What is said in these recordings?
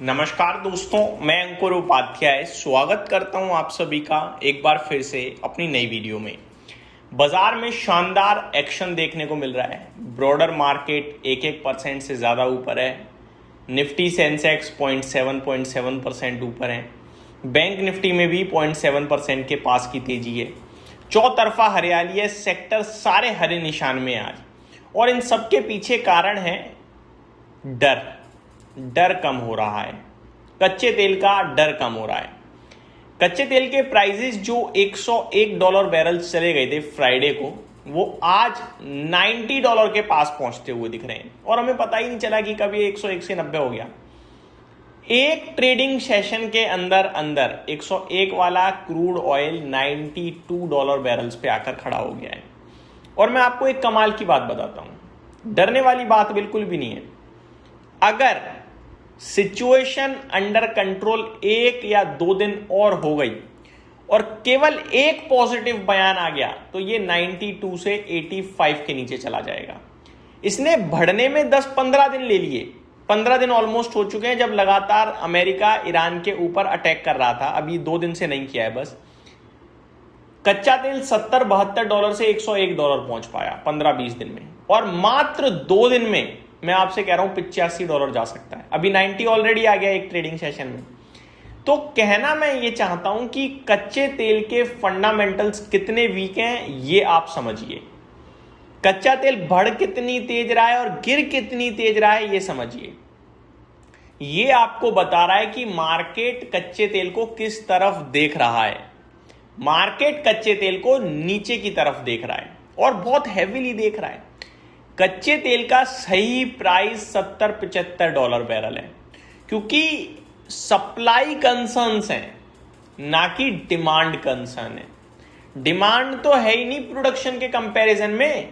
नमस्कार दोस्तों, मैं अंकुर उपाध्याय स्वागत करता हूं आप सभी का एक बार फिर से अपनी नई वीडियो में। बाजार में शानदार एक्शन देखने को मिल रहा है। ब्रॉडर मार्केट 1% से ज़्यादा ऊपर है। निफ्टी सेंसेक्स 0.7% ऊपर है। बैंक निफ्टी में भी 0.7% के पास की तेजी है। चौतरफा हरियाली है, सेक्टर सारे हरे निशान में आज। और इन सब के पीछे कारण है डर कम हो रहा है। कच्चे तेल का डर कम हो रहा है। कच्चे तेल के प्राइसेस जो $101 बैरल चले गए थे फ्राइडे को, वो आज $90 के पास पहुंचते हुए दिख रहे हैं। और हमें पता ही नहीं चला कि कब ये 101 से 90 हो गया। एक ट्रेडिंग सेशन के अंदर 101 वाला क्रूड ऑयल $92 बैरल्स पे आकर खड़ा हो गया है। और मैं आपको एक कमाल की बात बताता हूं, डरने वाली बात बिल्कुल भी नहीं है। अगर सिचुएशन अंडर कंट्रोल 1 या 2 दिन और हो गई और केवल एक पॉजिटिव बयान आ गया तो ये 92 से 85 के नीचे चला जाएगा। इसने बढ़ने में 10-15 दिन ले लिए। 15 दिन ऑलमोस्ट हो चुके हैं जब लगातार अमेरिका ईरान के ऊपर अटैक कर रहा था। अभी 2 दिन से नहीं किया है बस। कच्चा तेल $70-72 से $101 पहुंच पाया 15-20 दिन में। और मात्र 2 दिन में मैं आपसे कह रहा हूं $85 जा सकता है। अभी 90 ऑलरेडी आ गया एक ट्रेडिंग सेशन में। तो कहना मैं ये चाहता हूं कि कच्चे तेल के फंडामेंटल्स कितने वीक हैं ये आप समझिए। कच्चा तेल बढ़ कितनी तेज रहा है और गिर कितनी तेज रहा है ये समझिए। ये आपको बता रहा है कि मार्केट कच्चे तेल को किस तरफ देख रहा है। मार्केट कच्चे तेल को नीचे की तरफ देख रहा है और बहुत हैवीली देख रहा है। कच्चे तेल का सही प्राइस $70-75 बैरल है, क्योंकि सप्लाई कंसर्न्स हैं, ना कि डिमांड कंसर्न है। डिमांड तो है ही नहीं प्रोडक्शन के कंपैरिजन में।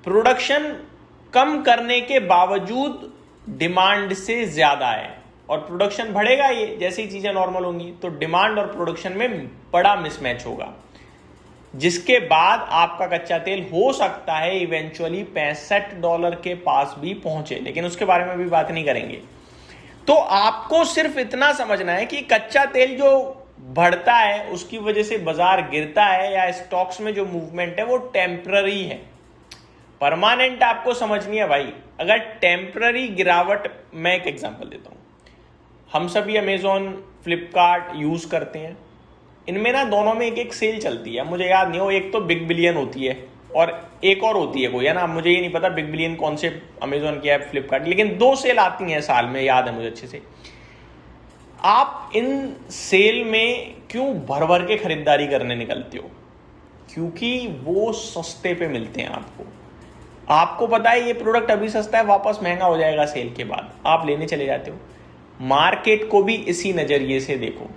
प्रोडक्शन कम करने के बावजूद डिमांड से ज्यादा है और प्रोडक्शन बढ़ेगा ये जैसे ही चीजें नॉर्मल होंगी, तो डिमांड और प्रोडक्शन में बड़ा मिसमैच होगा, जिसके बाद आपका कच्चा तेल हो सकता है इवेंचुअली $65 के पास भी पहुंचे। लेकिन उसके बारे में भी बात नहीं करेंगे। तो आपको सिर्फ इतना समझना है कि कच्चा तेल जो बढ़ता है उसकी वजह से बाजार गिरता है या स्टॉक्स में जो मूवमेंट है वो टेम्पररी है। परमानेंट आपको समझनी है भाई। अगर टेम्पररी गिरावट, मैं एक एग्जांपल देता हूं। हम सभी अमेजॉन, फ्लिपकार्ट यूज करते हैं। इनमें ना दोनों में एक सेल चलती है। मुझे याद नहीं हो, एक तो बिग बिलियन होती है और एक और होती है कोई, है ना। मुझे ये नहीं पता बिग बिलियन कौन से अमेजॉन की है, फ्लिपकार्ट, लेकिन 2 सेल आती हैं साल में, याद है मुझे अच्छे से। आप इन सेल में क्यों भर भर के खरीदारी करने निकलते हो? क्योंकि वो सस्ते पे मिलते हैं आपको पता है ये प्रोडक्ट अभी सस्ता है, वापस महंगा हो जाएगा सेल के बाद, आप लेने चले जाते हो। मार्केट को भी इसी नजरिए से देखो।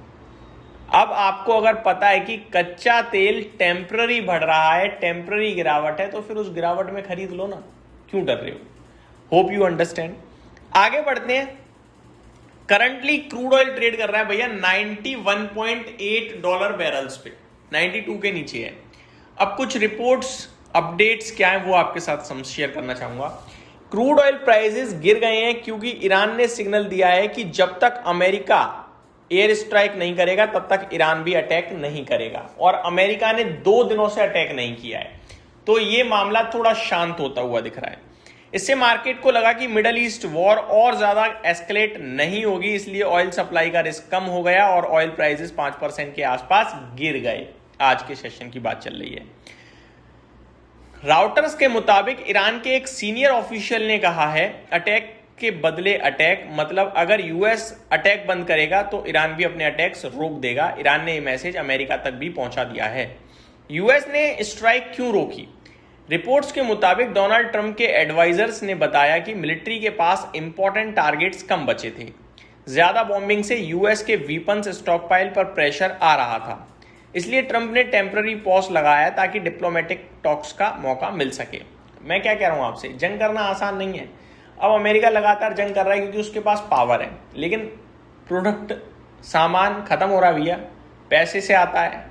अब आपको अगर पता है कि कच्चा तेल टेम्पररी बढ़ रहा है, टेम्पररी गिरावट है, तो फिर उस गिरावट में खरीद लो ना, क्यों डर रहे हो? Hope you understand. आगे बढ़ते हैं। करंटली क्रूड ऑयल ट्रेड कर रहा है भैया $91.8 बैरल्स पे, 92 के नीचे है। अब कुछ रिपोर्ट्स, अपडेट्स क्या है वो आपके साथ शेयर करना चाहूंगा। क्रूड ऑयल प्राइसेस गिर गए हैं क्योंकि ईरान ने सिग्नल दिया है कि जब तक अमेरिका एयर स्ट्राइक नहीं करेगा तब तक ईरान भी अटैक नहीं करेगा। और अमेरिका ने 2 दिनों से अटैक नहीं किया है, तो ये मामला थोड़ा शांत होता हुआ दिख रहा है। इससे मार्केट को लगा कि मिडल ईस्ट वॉर और ज्यादा एस्केलेट नहीं होगी, इसलिए ऑयल सप्लाई का रिस्क कम हो गया और ऑयल प्राइसेस 5% के आसपास गिर गए। आज के सेशन की बात चल रही है। राउटर्स के मुताबिक ईरान के एक सीनियर ऑफिशियल ने कहा है, अटैक के बदले अटैक, मतलब अगर यूएस अटैक बंद करेगा तो ईरान भी अपने अटैक्स रोक देगा। ईरान ने यह मैसेज अमेरिका तक भी पहुंचा दिया है। यूएस ने स्ट्राइक क्यों रोकी? रिपोर्ट्स के मुताबिक डोनाल्ड ट्रंप के एडवाइजर्स ने बताया कि मिलिट्री के पास इंपॉर्टेंट टारगेट्स कम बचे थे। ज्यादा बॉम्बिंग से यूएस के वीपन्स स्टॉकपाइल पर प्रेशर आ रहा था, इसलिए ट्रंप ने टेम्पररी पॉज लगाया ताकि डिप्लोमेटिक टॉक्स का मौका मिल सके। मैं क्या कह रहा हूं आपसे, जंग करना आसान नहीं है। अब अमेरिका लगातार जंग कर रहा है क्योंकि उसके पास पावर है, लेकिन प्रोडक्ट, सामान खत्म हो रहा भैया, पैसे से आता है।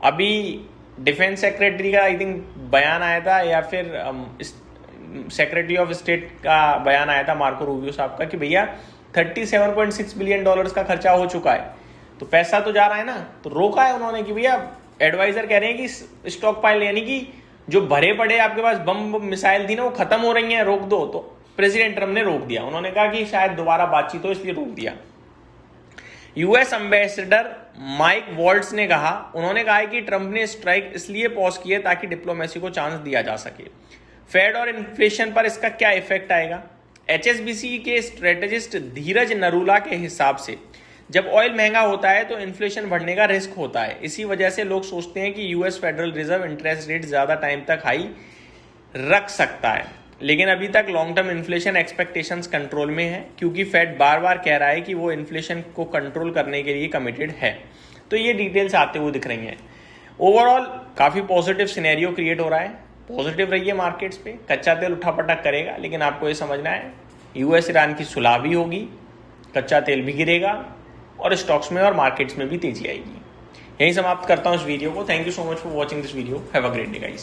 अभी डिफेंस सेक्रेटरी का आई थिंक बयान आया था, या फिर सेक्रेटरी ऑफ स्टेट का बयान आया था, मार्को रूबियो साहब का, कि भैया $37.6 बिलियन का खर्चा हो चुका है, तो पैसा तो जा रहा है ना। तो रोका है उन्होंने कि भैया, एडवाइजर कह रहे हैं कि स्टॉक पाइल यानी कि जो भरे पड़े आपके पास बम मिसाइल थी ना, वो खत्म हो रही हैं, रोक दो। तो प्रेसिडेंट ट्रम्प ने रोक दिया। उन्होंने कहा कि शायद दोबारा बातचीत हो, इसलिए रोक दिया। यूएस एम्बेसडर माइक वॉल्ट्स ने कहा, उन्होंने कहा है कि ट्रंप ने स्ट्राइक इसलिए पॉज की है ताकि डिप्लोमेसी को चांस दिया जा सके। फेड और इन्फ्लेशन पर इसका क्या इफेक्ट आएगा? एचएसबीसी के स्ट्रेटेजिस्ट धीरज नरूला के हिसाब से जब ऑयल महंगा होता है तो इन्फ्लेशन बढ़ने का रिस्क होता है। इसी वजह से लोग सोचते हैं कि US federal reserve interest rate ज्यादा टाइम तक हाई रख सकता है, लेकिन अभी तक long term inflation expectations control में है, क्योंकि फेड बार बार कह रहा है कि वो इन्फ्लेशन को कंट्रोल करने के लिए कमिटेड है। तो ये डिटेल्स आते हुए दिख रही हैं। ओवरऑल काफ़ी पॉजिटिव सिनेरियो क्रिएट हो रहा है। पॉजिटिव रहिए मार्केट्स पे। कच्चा तेल उठापटक करेगा, लेकिन आपको ये समझना है यूएस ईरान की सुलह भी होगी, कच्चा तेल भी गिरेगा और स्टॉक्स में और मार्केट्स में भी तेजी आएगी। यही समाप्त करता हूँ इस वीडियो को। Thank you so much for watching this video. Have a great day guys.